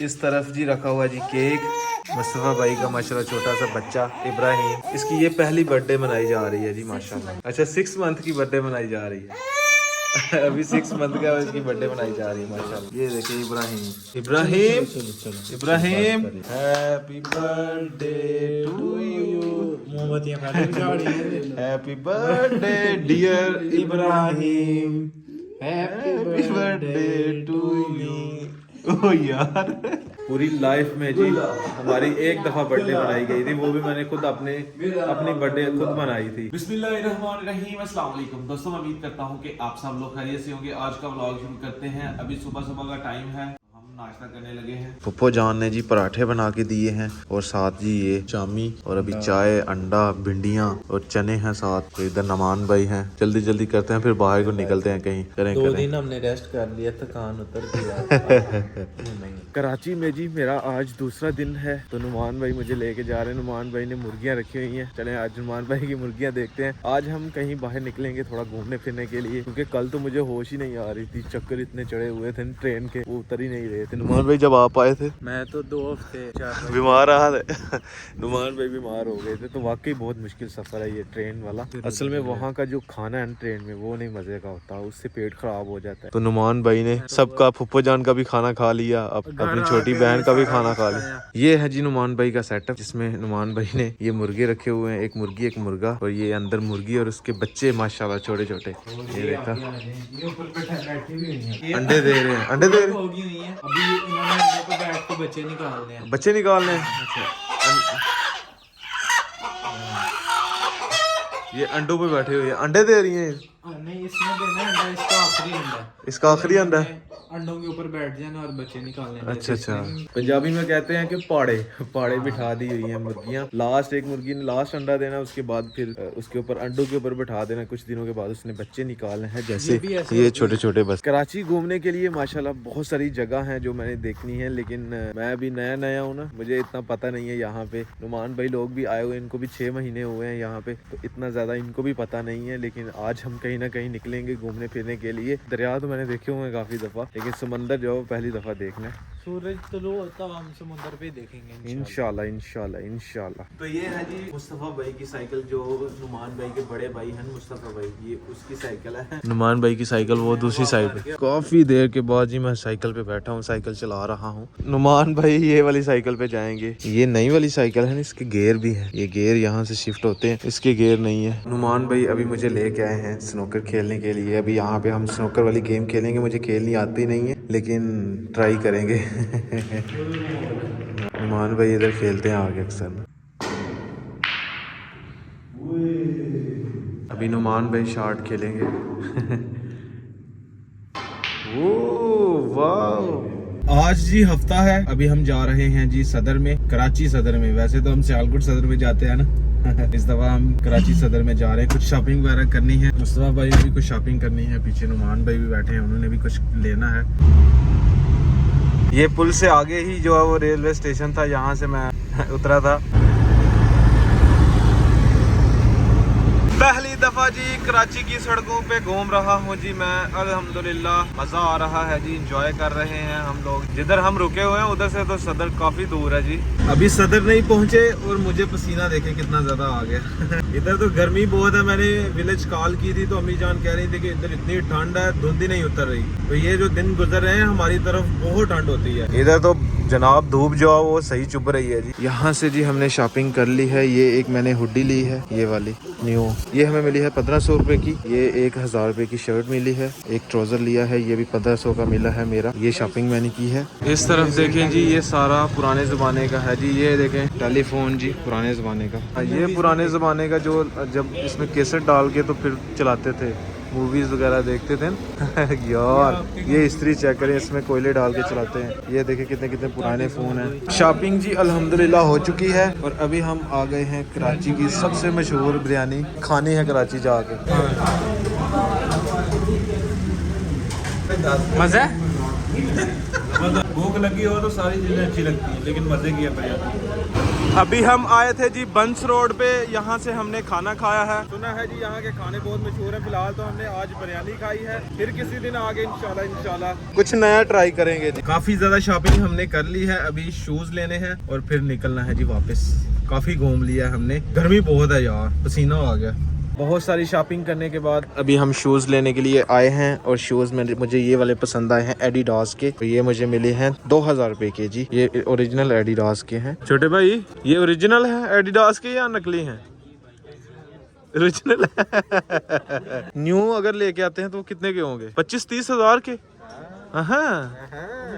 इस तरफ जी रखा हुआ जी केक। मुस्तफ़ा भाई का माशाल्लाह छोटा सा बच्चा इब्राहिम, इसकी ये पहली बर्थडे मनाई जा रही है जी माशाल्लाह। अच्छा 6 मंथ की बर्थडे मनाई जा रही है। अभी 6 मंथ का इसकी बर्थडे मनाई जा रही है माशाल्लाह। ये देखिए Ibrahim, Ibrahim Ibrahim happy birthday to you. Happy birthday dear Ibrahim, happy birthday to you. ओ यार पूरी लाइफ में जी हमारी एक दफा बर्थडे मनाई गई थी, वो भी मैंने खुद अपनी बर्थडे खुद मनाई थी। बिस्मिल्लाहिर्रहमानिर्रहीम, अस्सलाम वालेकुम दोस्तों, मैं उम्मीद करता हूँ कि आप सब लोग खैरियत से होंगे। आज का व्लॉग शुरू करते हैं। अभी सुबह सुबह का टाइम है, हम नाश्ता करने लगे हैं। पप्पो जान ने जी पराठे बना के दिए हैं और साथ जी ये चामी और अभी चाय, अंडा, भिंडियाँ और चने हैं साथ। तो इधर नमान भाई हैं। जल्दी जल्दी करते हैं फिर बाहर को निकलते हैं कहीं। करें 2 दिन हमने रेस्ट कर लिया, थकान उतर गया। कराची में जी मेरा आज दूसरा दिन है, तो नुमान भाई मुझे लेके जा रहे हैं। नुमान भाई ने मुर्गियां रखी हुई हैं, चलें आज नुमान भाई की मुर्गियां देखते हैं। आज हम कहीं बाहर निकलेंगे थोड़ा घूमने फिरने के लिए, क्योंकि कल तो मुझे होश ही नहीं आ रही थी, चक्कर इतने चढ़े हुए थे ट्रेन के, वो उतर ही नहीं रहे थे। नुमान भाई जब आप आए थे मैं तो 2 हफ्ते बीमार रहा था। नुमान भाई बीमार हो गए थे, तो वाकई बहुत मुश्किल सफर है ये ट्रेन वाला। असल में वहाँ का जो खाना है ट्रेन में वो नहीं मजे का होता, उससे पेट खराब हो जाता है। तो नुमान भाई ने सबका, फुप्पो जान का भी खाना खा लिया, अब अपनी छोटी बहन का भी खाना खा लिया। ये है जी नुमान भाई का सेटअप, जिसमें नुमान भाई ने ये मुर्गे रखे हुए हैं, एक मुर्गी एक मुर्गा, और ये अंदर मुर्गी और उसके बच्चे माशाल्लाह छोटे छोटे। ये देखा अंडे दे रहे हैं, अंडे दे रहे हैं। होगी नहीं है अभी, इन्होंने अंडे पे बैठ के बच्चे निकालने हैं। बच्चे निकालने हैं। अच्छा ये अंडों पे बैठे हुए हैं, अंडे दे रही हैं। नहीं, इसमें देना है अंडा, इसका आखिरी अंडा, इसका आखिरी अंडा है। अंडों के ऊपर बैठ जाना और बच्चे निकालने। अच्छा अच्छा, पंजाबी में कहते हैं कि पाड़े बिठा दी हुई हैं मुर्गियां। लास्ट एक मुर्गी ने लास्ट अंडा देना, उसके बाद फिर उसके ऊपर अंडों के ऊपर बिठा देना, कुछ दिनों के बाद उसने बच्चे निकालने हैं। जैसे ये छोटे छोटे। बस कराची घूमने के लिए माशाल्लाह बहुत सारी जगह हैं जो मैंने देखनी है, लेकिन मैं अभी नया हूँ ना, मुझे इतना पता नहीं है यहाँ पे। नुमान भाई लोग भी आए हुए, इनको भी 6 महीने हुए हैं यहाँ पे, तो इतना ज्यादा इनको भी पता नहीं है। लेकिन आज हम कहीं ना कहीं निकलेंगे घूमने फिरने के लिए। दरिया तो मैंने देखे हुए हैं काफी दफा, लेकिन समंदर जो है पहली दफा देखना है। सूरज तुलू होता हम समुद्र पे देखेंगे इंशाल्लाह इंशाल्लाह इंशाल्लाह। तो ये है जी मुस्तफ़ा भाई की साइकिल, जो नुमान भाई के बड़े भाई हैं मुस्तफ़ा भाई, ये उसकी साइकिल है। नुमान भाई की साइकिल वो दूसरी साइड पे। काफी देर के बाद जी मैं साइकिल पे बैठा हूँ, साइकिल चला रहा हूँ। नुमान भाई ये वाली साइकिल पे जाएंगे। ये नई वाली साइकिल है, इसके गेयर भी है, ये गेयर यहाँ से शिफ्ट होते हैं, इसके गेयर नहीं है। नुमान भाई अभी मुझे लेके आए हैं स्नूकर खेलने के लिए। अभी यहाँ पे हम स्नूकर वाली गेम खेलेंगे, मुझे खेलनी आती नहीं है लेकिन ट्राई करेंगे। नुमान भाई इधर खेलते हैं आगे अक्सर। अभी नुमान भाई शॉट खेलेंगे। ओह वाह, आज जी हफ्ता है। अभी हम जा रहे हैं जी सदर में, कराची सदर में। वैसे तो हम सियालकोट सदर में जाते हैं ना। इस दफा हम कराची सदर में जा रहे हैं, कुछ शॉपिंग वगैरह करनी है। मुस्तफा भाई ने भी कुछ शॉपिंग करनी है, पीछे नुमान भाई भी बैठे हैं, उन्होंने भी कुछ लेना है। ये पुल से आगे ही जो है वो रेलवे स्टेशन था, यहाँ से मैं उतरा था। पहली दफा जी कराची की सड़कों पे घूम रहा हूँ जी मैं, अल्हम्दुलिल्लाह मजा आ रहा है जी, एंजॉय कर रहे हैं हम लोग। जिधर हम रुके हुए हैं उधर से तो सदर काफी दूर है जी। अभी सदर नहीं पहुँचे और मुझे पसीना देखे कितना ज्यादा आ गया। इधर तो गर्मी बहुत है। मैंने विलेज कॉल की थी तो अम्मी जान कह रही थी कि इधर इतनी ठंड है, धुंध ही नहीं उतर रही। तो ये जो दिन गुजर रहे हैं हमारी तरफ बहुत ठंड होती है। इधर तो जनाब धूप जो है वो सही चुभ रही है जी। यहाँ से जी हमने शॉपिंग कर ली है। ये एक मैंने हुडी ली है, ये वाली न्यू, ये हमें मिली है 1500 रुपए की। ये 1000 रुपए की शर्ट मिली है। एक ट्राउजर लिया है, ये भी 1500 का मिला है मेरा। ये शॉपिंग मैंने की है। इस तरफ देखें जी, ये सारा पुराने ज़माने का है जी। ये देखें टेलीफोन जी, पुराने ज़माने का। ये पुराने ज़माने का जो जब इसमें केसेट डाल के तो फिर चलाते थे, मूवीज वगैरह देखते थे यार। ये इस्त्री चेक करें, इसमें कोयले डाल के चलाते हैं। ये देखें कितने कितने पुराने फ़ोन हैं। शॉपिंग जी अल्हम्दुलिल्लाह हो चुकी है और अभी हम आ गए हैं कराची की सबसे मशहूर बिरयानी खानी है कराची जाके। मजा भूख लगी हो तो सारी चीजें अच्छी लगती हैं, लेकिन मजे की है बिरयानी। अभी हम आए थे जी बंस रोड पे, यहाँ से हमने खाना खाया है। सुना है जी यहाँ के खाने बहुत मशहूर है। फिलहाल तो हमने आज बिरयानी खाई है, फिर किसी दिन आगे इंशाल्लाह कुछ नया ट्राई करेंगे जी। काफी ज्यादा शॉपिंग हमने कर ली है, अभी शूज लेने हैं और फिर निकलना है जी वापस। काफी घूम लिया है हमने, गर्मी बहुत है यार, पसीना आ गया। बहुत सारी शॉपिंग करने के बाद अभी हम शूज़ लेने के लिए आए हैं और शूज़ में मुझे ये वाले पसंद आए हैं एडिडास के। तो ये मुझे मिले हैं 2000 रुपए के जी। ये ओरिजिनल एडिडास के हैं। छोटे भाई ये ओरिजिनल है एडिडास के या नकली हैं? ओरिजिनल है। न्यू अगर लेके आते हैं तो कितने के होंगे? 25-30 हजार के। हाँ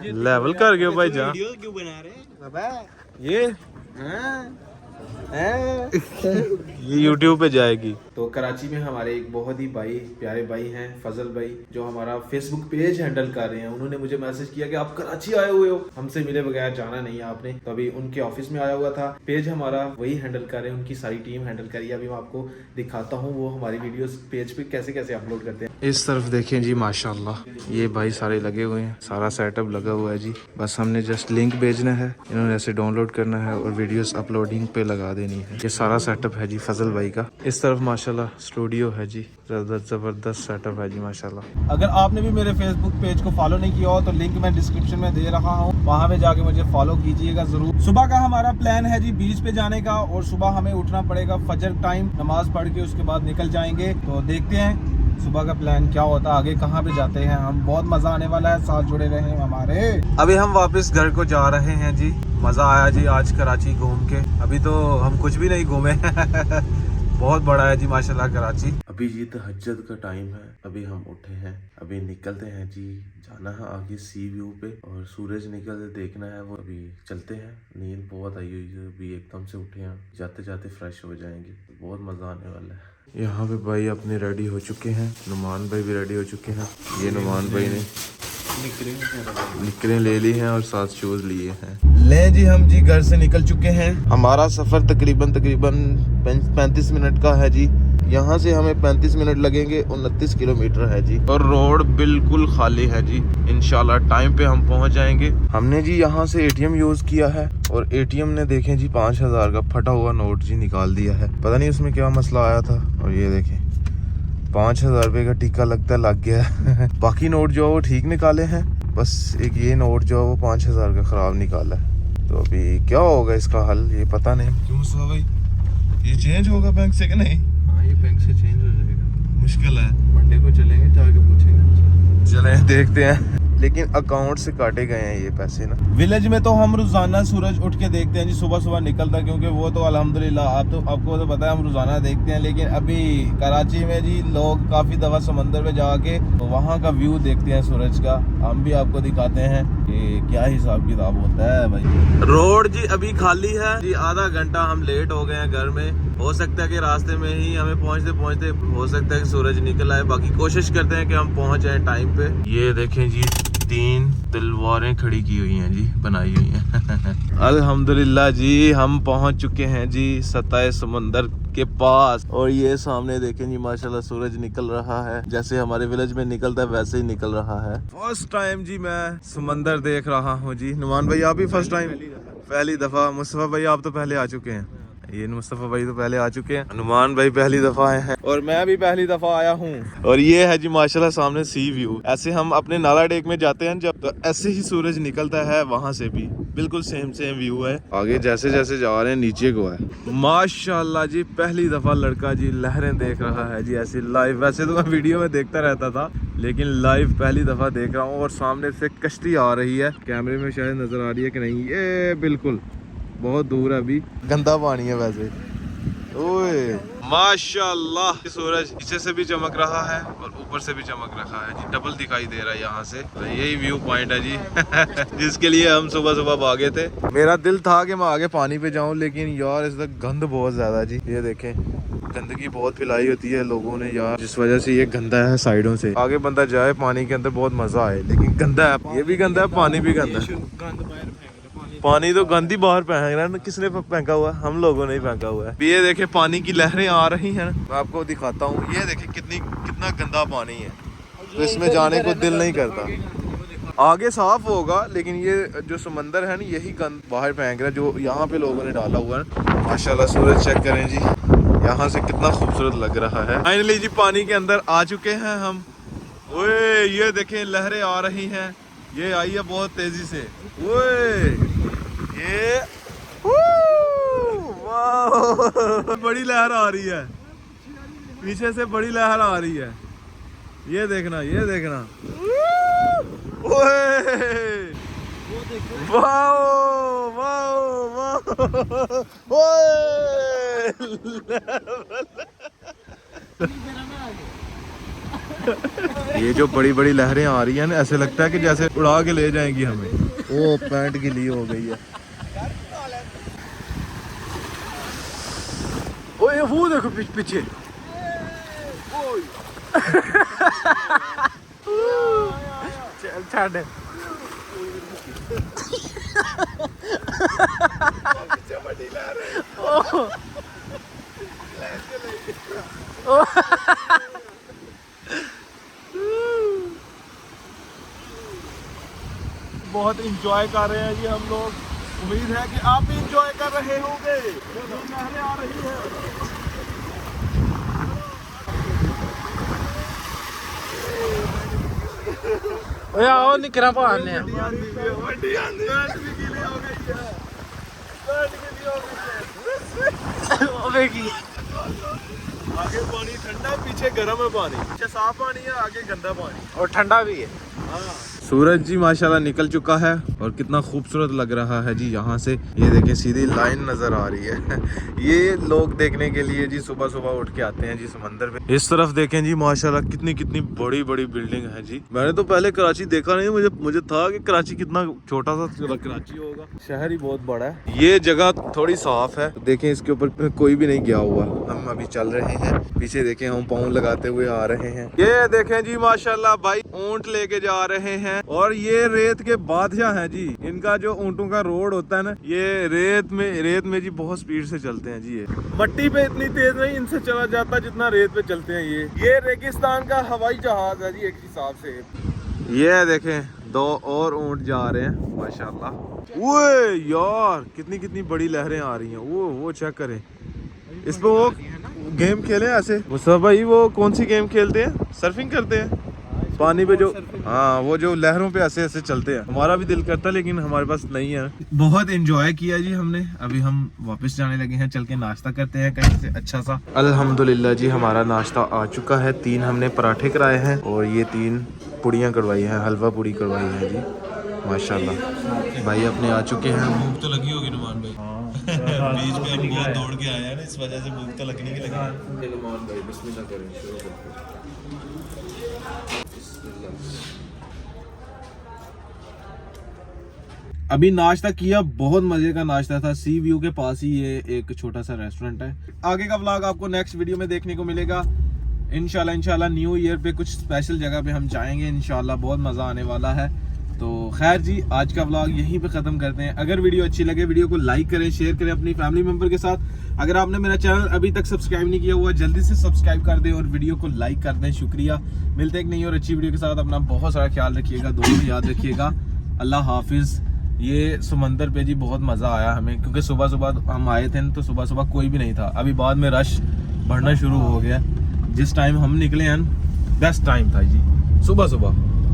लेवल कर गए भाई जान। क्यों बना रहे ये ये YouTube पे जाएगी। तो कराची में हमारे एक बहुत ही भाई प्यारे भाई हैं फजल भाई, जो हमारा फेसबुक पेज हैंडल कर रहे हैं। उन्होंने मुझे मैसेज किया कि आप कराची आए हुए हो, हमसे मिले बगैर जाना नहीं है आपने। तो अभी उनके ऑफिस में आया हुआ था। पेज हमारा वही हैंडल कर रहे हैं, उनकी सारी टीम हैंडल करी है। अभी मैं आपको दिखाता हूँ वो हमारी वीडियोस पेज पे कैसे कैसे अपलोड करते हैं। इस तरफ देखें जी माशाल्लाह, ये भाई सारे लगे हुए हैं, सारा सेटअप लगा हुआ है जी। बस हमने जस्ट लिंक भेजना है, इन्होंने ऐसे डाउनलोड करना है और वीडियोस अपलोडिंग पे लगा देनी है। ये सारा सेटअप है जी फजल भाई का। इस तरफ माशाल्लाह स्टूडियो है जी, जबरदस्त सेटअप है जी माशाल्लाह। अगर आपने भी मेरे फेसबुक पेज को फॉलो नहीं किया हो तो लिंक मैं डिस्क्रिप्शन में दे रहा हूँ, वहाँ पे जाके मुझे फॉलो कीजिएगा जरूर। सुबह का हमारा प्लान है जी बीच पे जाने का, और सुबह हमें उठना पड़ेगा फजर टाइम, नमाज पढ़ के उसके बाद निकल जाएंगे। तो देखते हैं सुबह का प्लान क्या होता है, आगे कहाँ पे जाते हैं हम। बहुत मजा आने वाला है, साथ जुड़े रहे हमारे। अभी हम वापस घर को जा रहे हैं जी। मजा आया जी आज कराची घूम के। अभी तो हम कुछ भी नहीं घूमे बहुत बड़ा है जी माशाल्लाह कराची। अभी ये तहज्जुद का टाइम है, अभी हम उठे हैं, अभी निकलते हैं जी। जाना है आगे सी व्यू पे और सूरज निकलते देखना है वो। अभी चलते हैं, नींद बहुत आई हुई है, अभी एकदम से उठे हैं, जाते जाते फ्रेश हो जाएंगे, बहुत मजा आने वाला है। यहाँ पे भाई अपने रेडी हो चुके हैं, नुमान भाई भी रेडी हो चुके हैं। ये नुमान भाई ने निकरें ले ली हैं और साथ शूज लिए हैं। ले जी हम जी घर से निकल चुके हैं। हमारा सफर तकरीबन 35 मिनट का है जी। यहाँ से हमें 35 मिनट लगेंगे, 29 किलोमीटर है जी। और रोड बिल्कुल खाली है जी, इंशाल्लाह टाइम पे हम पहुँच जाएंगे। हमने जी यहाँ से एटीएम यूज किया है और एटीएम ने देखें जी 5000 का फटा हुआ नोट जी निकाल दिया है। पता नहीं उसमें क्या मसला आया था। और ये देखें 5000 रुपये का टिक्का लगता लग गया है। बाकी नोट जो है वो ठीक निकाले हैं, बस एक ये नोट जो है वो 5000 का ख़राब निकाला है। तो अभी क्या होगा इसका हल, ये पता नहीं। क्यों मुस्तफा भाई ये चेंज होगा बैंक से कि नहीं? हाँ ये बैंक से चेंज हो जाएगा, मुश्किल है। मंडे को चलेंगे, जाके पूछेंगे। चलें देखते हैं, लेकिन अकाउंट से काटे गए हैं ये पैसे ना। विलेज में तो हम रोजाना सूरज उठ के देखते हैं जी, सुबह सुबह निकलता, क्योंकि वो तो अल्हम्दुलिल्लाह आपको तो पता है हम रोजाना देखते हैं। लेकिन अभी कराची में जी लोग काफी दफा समंदर में जाके तो वहाँ का व्यू देखते हैं सूरज का। हम भी आपको दिखाते हैं कि क्या हिसाब किताब होता है भाई। रोड जी अभी खाली है जी, आधा घंटा हम लेट हो गए हैं घर में। हो सकता है कि रास्ते में ही हमें पहुंचते पहुंचते हो सकता है कि सूरज निकल आए। बाकी कोशिश करते हैं कि हम पहुंच जाएं टाइम पे। ये देखें जी 3 तलवारें खड़ी की हुई हैं जी, बनाई हुई हैं। अल्हम्दुलिल्लाह जी हम पहुंच चुके हैं जी सतह समंदर के पास। और ये सामने देखें जी माशाल्लाह सूरज निकल रहा है, जैसे हमारे विलेज में निकलता है वैसे ही निकल रहा है। फर्स्ट टाइम जी मैं समंदर देख रहा हूँ जी। नुमान भाई आप भी फर्स्ट टाइम? पहली दफा। मुस्तफा भाई आप तो पहले आ चुके हैं। ये मुस्तफा भाई तो पहले आ चुके हैं, हनुमान भाई पहली दफा आए हैं और मैं भी पहली दफा आया हूँ। और ये है जी माशाल्लाह सामने सी व्यू। ऐसे हम अपने नाला डेक में जाते हैं जब, तो ऐसे ही सूरज निकलता है वहाँ से भी, बिल्कुल सेम व्यू है। आगे जैसे जैसे जा रहे हैं नीचे को है। माशाल्लाह जी पहली दफा लड़का जी लहरें देख रहा है जी ऐसी लाइव। वैसे तो मैं वीडियो में देखता रहता था, लेकिन लाइव पहली दफा देख रहा हूँ। और सामने से कश्ती आ रही है, कैमरे में शायद नजर आ रही है कि नहीं, ये बिल्कुल बहुत दूर है, अभी गंदा पानी है वैसे। ओए माशाल्लाह सूरज नीचे से भी चमक रहा है और ऊपर से भी चमक रहा है जी, डबल दिखाई दे रहा है यहाँ से। तो यही व्यू पॉइंट है जी जिसके लिए हम सुबह सुबह भागे थे। मेरा दिल था कि मैं आगे पानी पे जाऊं, लेकिन यार इस तक गंद बहुत ज्यादा जी। ये देखें गंदगी बहुत फैलाई होती है लोगों ने यार, जिस वजह से ये गंदा है साइडों से। आगे बंदा जाए पानी के अंदर बहुत मजा आए, लेकिन गंदा है, ये भी गंदा है, पानी भी गंदा है। पानी तो गंदी बाहर फेंक रहा है, किसने फेंका हुआ है? हम लोगों ने ही फेंका हुआ है। ये देखे पानी की लहरें आ रही हैं, मैं आपको दिखाता हूँ। ये देखे कितना गंदा पानी है, तो इसमें जाने को दिल नहीं करता। आगे साफ होगा, लेकिन ये जो समंदर है ना यही गंद बाहर फेंक रहा है जो यहाँ पे लोगों ने डाला हुआ है। माशाल्लाह सूरज चेक करें जी, यहाँ से कितना खूबसूरत लग रहा है। फाइनली जी पानी के अंदर आ चुके हैं हम। ओए ये देखें लहरें आ रही हैं, ये आई है बहुत तेजी से। ओए ये वाह बड़ी लहर आ रही है, पीछे से बड़ी लहर आ रही है। ये देखना, ये देखना। ओए वाओ वाओ वाओ ओए ये जो बड़ी बड़ी लहरें आ रही हैं ना, ऐसे लगता है कि जैसे उड़ा के ले जाएंगी हमें। ओ पैंट गिली हो गई है। ओए वो देखो पीछे चल छाड़ बहुत इंजॉय कर रहे हैं जी हम लोग। उम्मीद है कि आप भी इंजॉय कर रहे होंगे। लहरें आ रही है। ओए आओ निकरा पाने आगे पानी ठंडा, पीछे गर्म है पानी। पीछे साफ पानी है, आगे गंदा पानी और ठंडा भी है। सूरज जी माशाल्लाह निकल चुका है और कितना खूबसूरत लग रहा है जी यहाँ से। ये देखें सीधी लाइन नजर आ रही है। ये लोग देखने के लिए जी सुबह सुबह उठ के आते हैं जी समंदर पे। इस तरफ देखें जी माशाल्लाह कितनी कितनी बड़ी बड़ी बिल्डिंग है जी। मैंने तो पहले कराची देखा नहीं, मुझे था कि कराची कितना छोटा सा कराची होगा। शहर ही बहुत बड़ा है। ये जगह थोड़ी साफ है, देखें इसके ऊपर कोई भी नहीं गया हुआ। हम अभी चल रहे हैं, पीछे देखें हम पाँव लगाते हुए आ रहे हैं। ये देखें जी माशाल्लाह भाई ऊंट लेके जा रहे हैं और ये रेत के बादशाह हैं जी। इनका जो ऊंटों का रोड होता है ना, ये रेत में जी बहुत स्पीड से चलते हैं जी। ये मट्टी पे इतनी तेज नहीं इनसे चला जाता जितना रेत पे चलते हैं। ये रेगिस्तान का हवाई जहाज है जी एक हिसाब से। ये देखें दो और ऊंट जा रहे हैं माशाल्लाह। ओए यार कितनी कितनी बड़ी लहरें आ रही हैं। वो चेक करें। इस पे वो गेम खेले ऐसे मुस्तफा भाई, वो कौन सी गेम खेलते हैं? सर्फिंग करते हैं पानी पे जो, हाँ वो जो लहरों पे ऐसे ऐसे चलते हैं। हमारा भी दिल करता है लेकिन हमारे पास नहीं है। बहुत एंजॉय किया जी हमने। अभी हम वापस जाने लगे हैं, चल के नाश्ता करते हैं कहीं से अच्छा सा। अल्हम्दुलिल्लाह जी हमारा नाश्ता आ चुका है। 3 हमने पराठे कराए हैं और ये 3 पुड़ियाँ करवाई हैं, हलवा पूड़ी करवाई है जी माशाल्लाह। भाई अपने आ चुके हैं। भूख तो लगी होगी नुमान भाई। बीच में हम बहुत दौड़ के आए हैं ना, इस वजह से भूख तो लगने की लगी। नुमान भाई बिस्मिल्लाह करें, शुरू करते हैं। अभी नाश्ता किया, बहुत मजे का नाश्ता था। सी व्यू के पास ही ये एक छोटा सा रेस्टोरेंट है। आगे का व्लॉग आपको नेक्स्ट वीडियो में देखने को मिलेगा इंशाल्लाह। न्यू ईयर पे कुछ स्पेशल जगह पे हम जाएंगे इंशाल्लाह, बहुत मजा आने वाला है। तो खैर जी आज का व्लॉग यहीं पे ख़त्म करते हैं। अगर वीडियो अच्छी लगे वीडियो को लाइक करें, शेयर करें अपनी फैमिली मेम्बर के साथ। अगर आपने मेरा चैनल अभी तक सब्सक्राइब नहीं किया हुआ जल्दी से सब्सक्राइब कर दें और वीडियो को लाइक कर दें। शुक्रिया। मिलते हैं एक नई और अच्छी वीडियो के साथ। अपना बहुत सारा ख्याल रखिएगा, दोनों याद रखिएगा। अल्लाह हाफिज़। ये समंदर पे जी बहुत मज़ा आया हमें, क्योंकि सुबह सुबह हम आए थे तो सुबह सुबह कोई भी नहीं था। अभी बाद में रश बढ़ना शुरू हो गया। जिस टाइम हम निकले हैं बेस्ट टाइम था जी, सुबह सुबह।